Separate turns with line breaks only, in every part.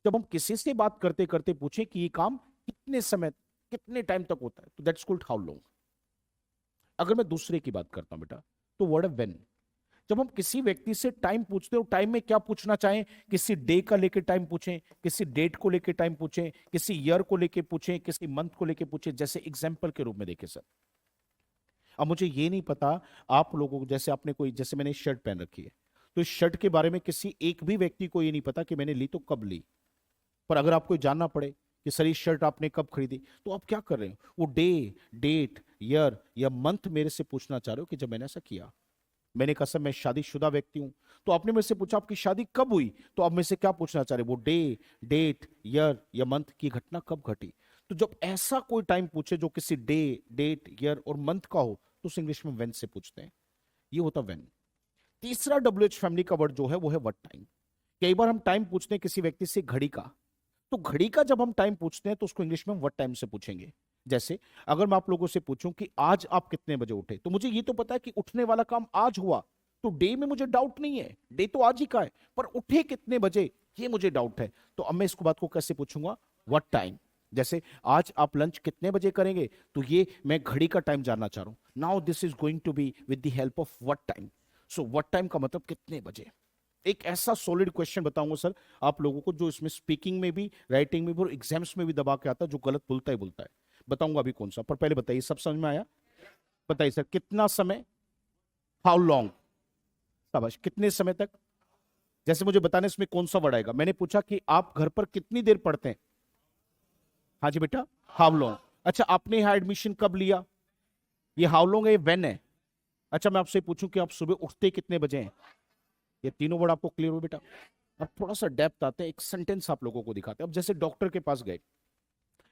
जब हम किसी से बात करते करते पूछे कि ये काम कितने समय, कितने टाइम तक होता है, तो दैट्स कॉल्ड हाउ लॉन्ग। अगर मैं दूसरे की बात करता हूं बेटा, तो वर्ड है व्हेन। जब हम किसी व्यक्ति से टाइम पूछते हो, टाइम में क्या पूछना चाहें, किसी डे का लेके टाइम पूछें, किसी डेट को लेके टाइम पूछें, किसी ईयर को लेके पूछें, किसी मंथ को लेके पूछें, जैसे एग्जाम्पल के रूप में देखें सर। अब मुझे ये नहीं पता आप लोगों को, जैसे आपने कोई, जैसे मैंने शर्ट पहन रखी है, तो इस शर्ट के बारे में किसी एक भी व्यक्ति को ये नहीं पता कि मैंने ली तो कब ली। पर अगर आपको जानना पड़े कि सर ये शर्ट आपने कब खरीदी, तो आप क्या कर रहे हो, वो डे, डेट, ईयर या मंथ मेरे से पूछना चाह रहे हो कि जब मैंने ऐसा किया। मैंने कहा सर मैं शादीशुदा व्यक्ति हूं, तो आपने मेरे से पूछा आपकी शादी कब हुई, तो आप मेरे से क्या पूछना चाह रहे हो, वो डे, डेट, ईयर या मंथ की घटना कब घटी। तो जब ऐसा कोई टाइम पूछे जो किसी डे, डेट, ईयर और मंथ का हो, तो उस इंग्लिश में व्हेन से पूछते हैं। ये होता व्हेन। तीसरा WH फैमिली का वर्ड जो है वो है व्हाट टाइम। कई बार हम टाइम पूछते हैं किसी व्यक्ति से घड़ी का, तो घड़ी का जब हम टाइम पूछते हैं तो उसको इंग्लिश में व्हाट टाइम से पूछेंगे। जैसे अगर मैं आप लोगों से पूछूं कि आज आप कितने बजे उठे, तो मुझे ये तो पता है कि उठने वाला काम आज हुआ, तो डे में मुझे डाउट नहीं है, डे तो आज ही का है, पर उठे कितने बजे ये मुझे डाउट है। तो अब मैं इसको बात को कैसे पूछूंगा, व्हाट टाइम। जैसे आज आप लंच कितने बजे करेंगे, तो ये मैं घड़ी का टाइम जानना चाह रहा हूं। Now this is going to be with the help of what time. So what time का मतलब कितने बजे। एक ऐसा सॉलिड क्वेश्चन बताऊंगा सर आप लोगों को, जो इसमें स्पीकिंग में भी, राइटिंग में भी और एग्जाम्स में भी दबा के आता है, जो गलत बोलता ही बोलता है। बताऊंगा अभी कौन सा, पर पहले बताइए सब समझ में आया। बताइए सर कितना समय, हाउ लॉन्ग। शाबाश, कितने समय तक। जैसे मुझे बताने इसमें कौन सा वर्ड आएगा, मैंने पूछा कि आप घर पर कितनी देर पढ़ते हैं, हाँ जी बेटा, हाउ लॉन्ग। अच्छा आपने यहाँ एडमिशन कब लिया, ये हाउ लॉन्ग है, ये व्हेन है। अच्छा मैं आपसे पूछूं कि आप सुबह उठते कितने बजे हैं। ये तीनों वर्ड आपको क्लियर हो बेटा। अब थोड़ा सा डेप्थ आते हैं, एक सेंटेंस आप लोगों को दिखाते हैं। अब जैसे डॉक्टर के पास गए,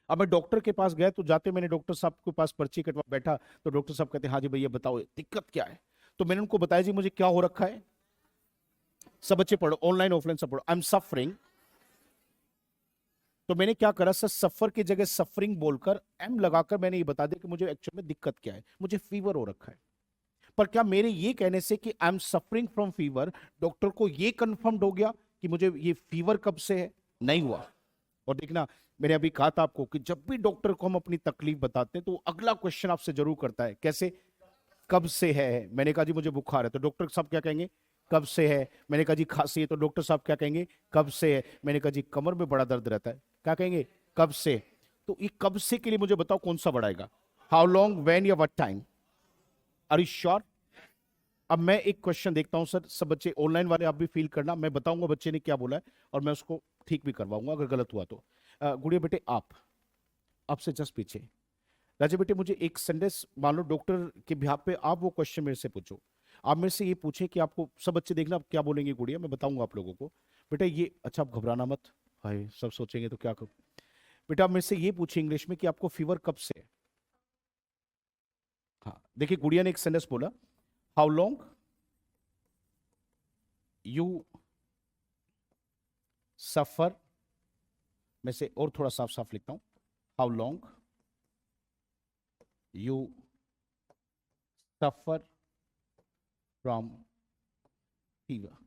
अब मैं डॉक्टर के पास गया, तो जाते मैंने डॉक्टर साहब के पास पर्ची कटवा बैठा, तो डॉक्टर साहब कहते हैं हाँ जी भैया बताओ दिक्कत क्या है। तो मैंने उनको बताया जी मुझे क्या हो रखा है। सब बच्चे पढ़ो, ऑनलाइन ऑफलाइन सब पढ़ो। आई एम सफरिंग। तो मैंने क्या करा सर, सफर की जगह सफरिंग बोलकर एम लगाकर मैंने ये बता दिया कि मुझे एक्चुअल में दिक्कत क्या है, मुझे फीवर हो रखा है। पर क्या मेरे ये कहने से कि आई am suffering from fever, doctor को ये कंफर्म्ड हो गया कि मुझे ये फीवर कब से है, नहीं हुआ। और देखना, मैंने अभी कहा था आपको कि जब भी डॉक्टर को हम अपनी तकलीफ बताते हैं तो अगला क्वेश्चन आपसे जरूर करता है, कैसे, कब से है। मैंने कहा जी मुझे बुखार है, तो डॉक्टर साहब क्या कहेंगे, कब से है। मैंने कहा जी खांसी है, तो डॉक्टर साहब क्या कहेंगे, कब से है। मैंने कहा जी कमर में बड़ा दर्द रहता है, क्या कहेंगे, कब से। तो ये कब से के लिए मुझे बताओ कौन सा बढ़ाएगा, हाउ लॉन्ग, व्हेन या what time. Are you sure. अब मैं एक क्वेश्चन देखता हूं सर, सब बच्चे ऑनलाइन वाले आप भी फील करना, मैं बताऊंगा बच्चे ने क्या बोला है और मैं उसको ठीक भी करवाऊंगा अगर गलत हुआ तो। गुड़िया बेटे आप, आपसे जस्ट पीछे। राजा बेटे मुझे एक सेंटेंस, मान लो डॉक्टर के बिहाफ पे आप वो क्वेश्चन मेरे से पूछो। आप मेरे से ये पूछे कि आपको, सब बच्चे देखना आप क्या बोलेंगे गुड़िया, मैं बताऊंगा आप लोगों को। बेटा ये, अच्छा आप घबराना मत, हाय सब सोचेंगे तो क्या करूं। बेटा आप मेरे से ये पूछे इंग्लिश में कि आपको फीवर कब से है। हाँ देखिए गुड़िया ने एक सेंटेंस बोला, हाउ लॉन्ग यू सफर। मैं से और थोड़ा साफ साफ लिखता हूं, how long you suffer from fever.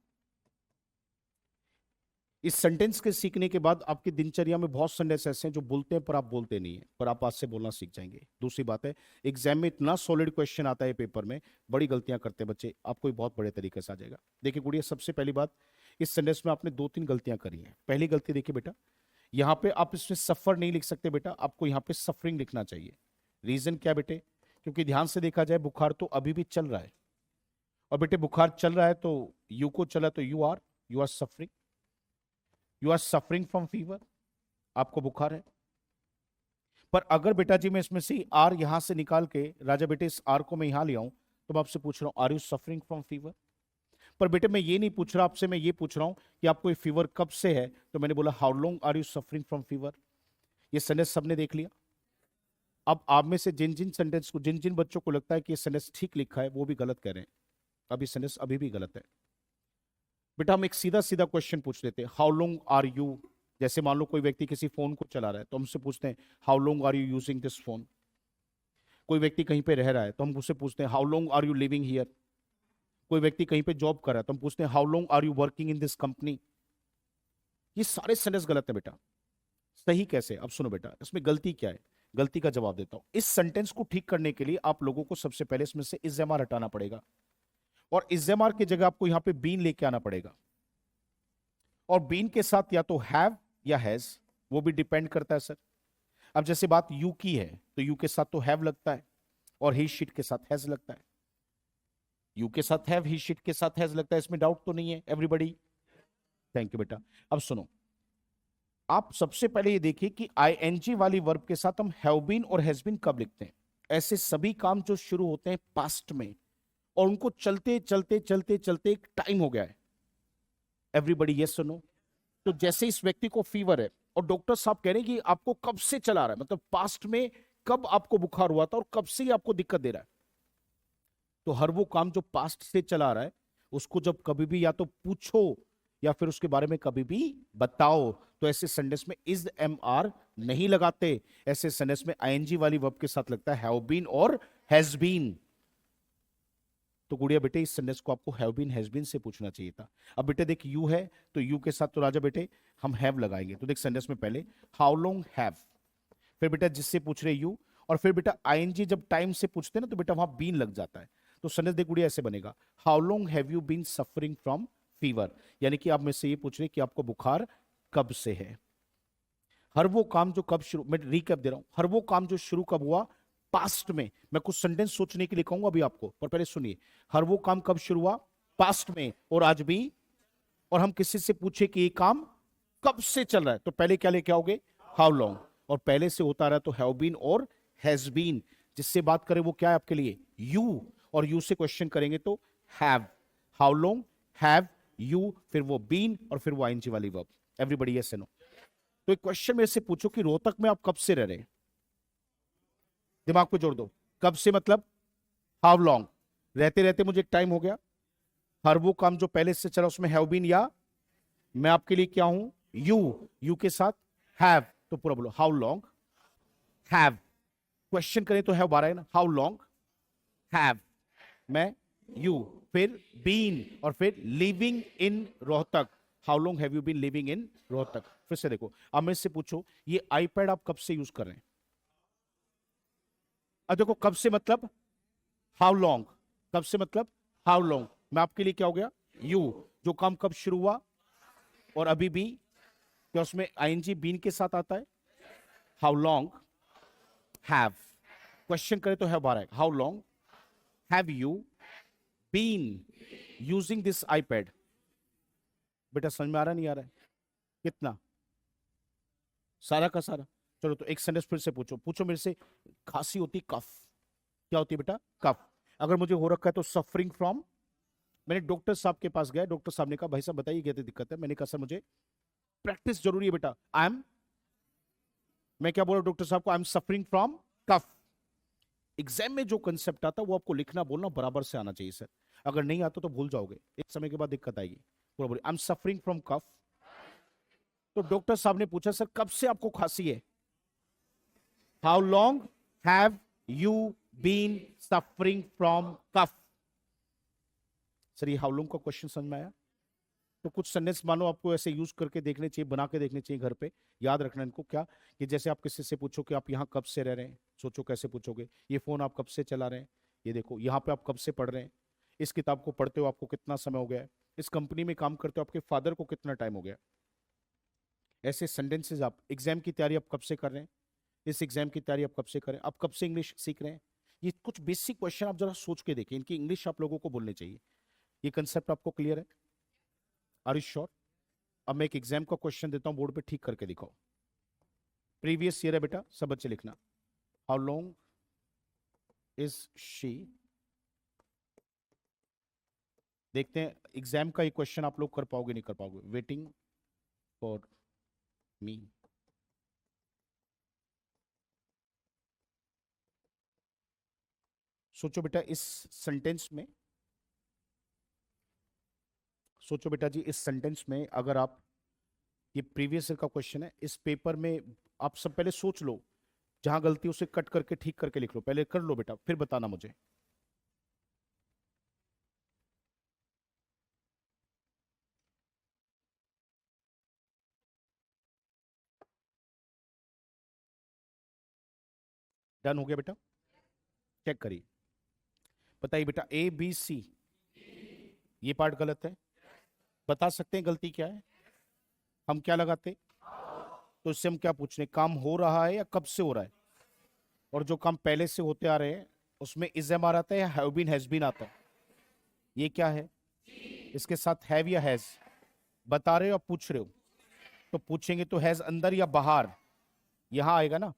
इस सेंटेंस के सीखने के बाद आपकी दिनचर्या में बहुत सेंटेंस ऐसे हैं जो बोलते हैं पर आप बोलते नहीं है, पर आप आज से बोलना सीख जाएंगे। दूसरी बात है, एग्जाम में इतना सॉलिड क्वेश्चन आता है पेपर में, बड़ी गलतियां करते हैं बच्चे, आपको बहुत बड़े तरीके से आ जाएगा। देखिए गुड़िया सबसे पहली बात, इस सेंटेंस में आपने दो तीन गलतियां करी हैं। पहली गलती देखिए बेटा, यहाँ पे आप इसमें सफर नहीं लिख सकते बेटा, आपको यहाँ पे सफरिंग लिखना चाहिए। रीजन क्या बेटे, क्योंकि ध्यान से देखा जाए बुखार तो अभी भी चल रहा है, और बेटे बुखार चल रहा है तो यू को चला तो you are suffering, you are suffering from fever, आपको बुखार है। पर अगर बेटा जी मैं इसमें से आर यहां से निकाल के, राजा बेटे इस आर को मैं यहां ले आऊं, तो मैं आपसे पूछ रहा हूं are you suffering from fever. पर बेटे मैं ये नहीं पूछ रहा आपसे, मैं ये पूछ रहा हूं कि आपको ये फीवर कब से है, तो मैंने बोला how long are you suffering from fever. ये सेंटेंस सबने देख लिया। अब आप में से जिन जिन सेंटेंस को, जिन जिन बच्चों को लगता है कि ये सेंटेंस ठीक लिखा है, वो भी गलत कह रहे हैं। अब ये सेंटेंस अभी भी गलत है। बेटा हम एक सीधा सीधा क्वेश्चन पूछ लेते हैं, हाउ लॉन्ग आर यू। जैसे मान लो कोई व्यक्ति किसी फोन को चला रहा है तो हमसे पूछते हैं how long are you using this phone. कोई व्यक्ति कहीं पे रह रहा है तो हम उससे पूछते हैं how long are you living here. कोई व्यक्ति कहीं पे जॉब कर रहा है तो हम पूछते हैं how long are you working in this company. ये सारे सेंटेंस गलत है बेटा। सही कैसे? अब सुनो बेटा, इसमें गलती क्या है, गलती का जवाब देता हूं। इस सेंटेंस को ठीक करने के लिए आप लोगों को सबसे पहले इसमें से इज़ेमार हटाना पड़ेगा, और इज़ेमार की जगह आपको यहां पे बीन लेके आना पड़ेगा। और बीन के साथ या तो हैव या हैज, वो भी डिपेंड करता है सर। अब जैसे बात यू की है तो यू के साथ तो हैव लगता है, और ही शीट के साथ हैज लगता है। यू के साथ हैव, ही शीट के साथ हैज लगता है, इसमें डाउट तो नहीं है एवरीबॉडी? थैंक यू बेटा। अब सुनो, आप सबसे पहले ये देखिए कि आईएनजी वाली वर्ब के साथ हम हैव बीन और हैज बीन कब लिखते हैं। ऐसे सभी काम जो शुरू होते हैं पास्ट में, और उनको चलते चलते चलते चलते एक टाइम हो गया है। एवरीबॉडी यस सुनो। तो जैसे इस व्यक्ति को फीवर है और डॉक्टर साहब कह रहे हैं कि आपको कब से चला रहा है, मतलब पास्ट में कब आपको बुखार हुआ था और कब से ही आपको दिक्कत दे रहा है। तो हर वो काम जो पास्ट से चला रहा है, उसको जब कभी भी या तो पूछो या फिर उसके बारे में कभी भी बताओ, तो ऐसे सेंटेंस में इज एम आर नहीं लगाते। ऐसे सेंटेंस में आईएनजी वाली वर्ब के साथ लगता है हैव बीन और हैज बीन। तो गुड़िया बेटे, इस सेंटेंस को आपको हैव बीन हैज बीन से पूछना चाहिए था। अब बेटे देख, यू है तो यू के साथ तो राजा बेटे हम हैव लगाएंगे। तो देख सेंटेंस में पहले हाउ लॉन्ग हैव, फिर बेटा जिससे पूछ रहे यू, और फिर बेटा आईएनजी जब टाइम से पूछते हैं ना तो बेटा वहां बीन लग जाता है। तो सेंटेंस देख गुड़िया ऐसे बनेगा, how long have you been suffering from fever, यानी कि आप मुझसे ये पूछ रहे कि आपको बुखार कब से है। हर वो काम जो कब शुरू, मैं रिकैप दे रहा हूं, हर वो काम जो शुरू कब हुआ पास्ट में। मैं कुछ सेंटेंस सोचने के लिए कहूंगा अभी आपको, पर पहले सुनिए। हर वो काम कब शुरू हुआ पास्ट में, और आज भी। और हम किसी से पूछे कि ये काम कब से चल रहा है, तो पहले क्या लेके आओगे, हाउ लॉन्ग। और पहले से होता रहा तो हैव बीन और हैज बीन। जिससे बात करें वो क्या है आपके लिए, यू, और यू से क्वेश्चन करेंगे तो have. How long have you, फिर वो बीन, और फिर वो आईएनजी वाली वर्ब। Everybody yes no. तो एक क्वेश्चन मेरे से पूछो कि रोहतक में आप कब से रह रहे हैं, दिमाग पे जोड़ दो। कब से मतलब हाउ लॉन्ग, रहते रहते मुझे एक टाइम हो गया। हर वो काम जो पहले से चला उसमें हैव बीन, या मैं आपके लिए क्या हूं, यू, यू के साथ हैव। तो पूरा बोलो हाउ लॉन्ग हैव, क्वेश्चन करें तो हैव 12 है ना, हाउ लॉन्ग हैव मैं यू, फिर बीन, और फिर living in Rohtak. How long have you been living in Rohtak. फिर से देखो, अब मैं इससे पूछो ये आईपैड आप कब से यूज कर रहे हैं। अब देखो कब से मतलब हाउ लॉन्ग, कब से मतलब हाउ लॉन्ग, मैं आपके लिए क्या हो गया, यू। जो काम कब शुरू हुआ और अभी भी, क्या उसमें आईएनजी बीन के साथ आता है, हाउ लॉन्ग हैव। क्वेश्चन करें तो हैव 12 है, how long have you been using this iPad. बेटा समझ में आ रहा नहीं आ रहा है, कितना सारा का सारा। चलो तो एक सेंटेंस फिर से पूछो, पूछो मेरे से। खांसी होती कफ, क्या होती है बेटा, कफ। अगर मुझे हो रखा है तो सफरिंग फ्रॉम। मैंने डॉक्टर साहब के पास गया, डॉक्टर साहब ने कहा भाई साहब बताइए क्या दिक्कत है। मैंने कहा सर मुझे प्रैक्टिस जरूरी है बेटा। आई एम, मैं क्या बोला डॉक्टर साहब को, I am suffering from cough. Exam में जो कंसेप्ट आता है वो आपको लिखना बोलना बराबर से आना चाहिए सर। अगर नहीं आता तो भूल जाओगे, एक समय के बाद दिक्कत आएगी। पूरा बोलिए आई एम सफरिंग फ्रॉम कफ। तो डॉक्टर साहब ने पूछा सर कब से आपको खांसी है, how long have you been suffering from cough. Sir ये हाउ लॉन्ग का क्वेश्चन समझ में आया? तो कुछ सेंटेंस मानो आपको ऐसे यूज करके देखने चाहिए, बना के देखने चाहिए घर पे। याद रखना इनको, क्या कि जैसे आप किसी से पूछो कि आप यहाँ कब से रह रहे हैं, सोचो कैसे पूछोगे। ये फोन आप कब से चला रहे हैं, ये देखो यहाँ पे आप कब से पढ़ रहे हैं, इस किताब को पढ़ते हो आपको कितना समय हो गया है, इस कंपनी में काम करते हो आपके फादर को कितना टाइम हो गया। ऐसे सेंटेंसेज आप एग्जाम की तैयारी आप कब से कर रहे हैं, इस एग्जाम की तैयारी आप कब से करें, आप कब से इंग्लिश सीख रहे हैं। ये कुछ बेसिक क्वेश्चन आप जरा सोच के देखिए, इनकी इंग्लिश आप लोगों को बोलनी चाहिए। ये कंसेप्ट आपको क्लियर है? Are you sure? अब मैं एक एग्जाम का क्वेश्चन देता हूं, बोर्ड पे ठीक करके दिखाओ। प्रीवियस ईयर है बेटा, सब बच्चे लिखना। हाउ लॉन्ग इज शी, देखते हैं एग्जाम का ये क्वेश्चन आप लोग कर पाओगे नहीं कर पाओगे। वेटिंग फॉर मी, सोचो बेटा इस सेंटेंस में, सोचो बेटा जी इस सेंटेंस में अगर आप, ये प्रीवियस ईयर का क्वेश्चन है, इस पेपर में आप सब पहले सोच लो, जहां गलती उसे कट करके ठीक करके लिख लो, पहले कर लो बेटा फिर बताना मुझे। डन हो गया बेटा? चेक करिए, बताइए बेटा, ए बी सी, ये पार्ट गलत है। बता सकते हैं गलती क्या है? हम क्या लगाते? तो इससे हम क्या पूछ रहे हैं, काम हो रहा है या कब से हो रहा है? और जो काम पहले से होते आ रहे हैं उसमें इज एम आर आता है या हैव बीन हैज बीन आता है? ये क्या है? इसके साथ हैव या हैज बता रहे हो या पूछ रहे हो? तो पूछेंगे तो हैज अंदर या बाहर, यहां आएगा ना।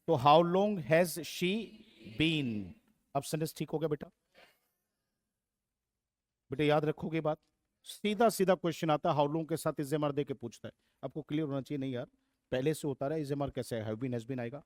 तो how long has she been, अब सेंटेंस ठीक हो गया बेटा? बेटा याद रखोगे बात? सीधा सीधा क्वेश्चन आता है, हाउ लॉन्ग के साथ इज एम आर दे के पूछता है। आपको क्लियर होना चाहिए, नहीं यार पहले से होता रहा, इज एम आर कैसे हैव बीन हैज बीन आएगा?